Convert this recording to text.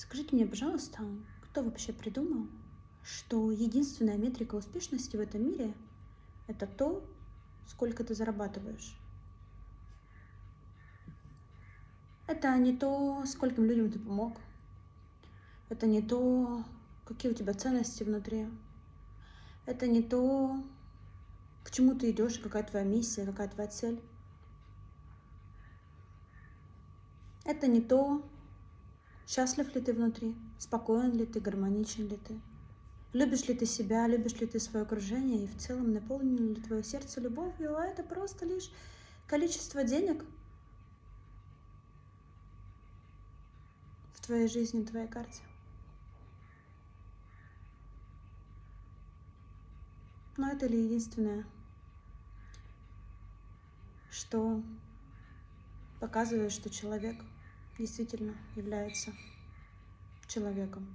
Скажите мне, пожалуйста, кто вообще придумал, что единственная метрика успешности в этом мире — это то, сколько ты зарабатываешь? Это не то, скольким людям ты помог. Это не то, какие у тебя ценности внутри. Это не то, к чему ты идешь, какая твоя миссия, какая твоя цель. Это не то, счастлив ли ты внутри, спокоен ли ты, гармоничен ли ты. Любишь ли ты себя, любишь ли ты свое окружение и в целом наполнено ли твое сердце любовью, а это просто лишь количество денег в твоей жизни, в твоей карте. Но это ли единственное, что показывает, что человек действительно является человеком?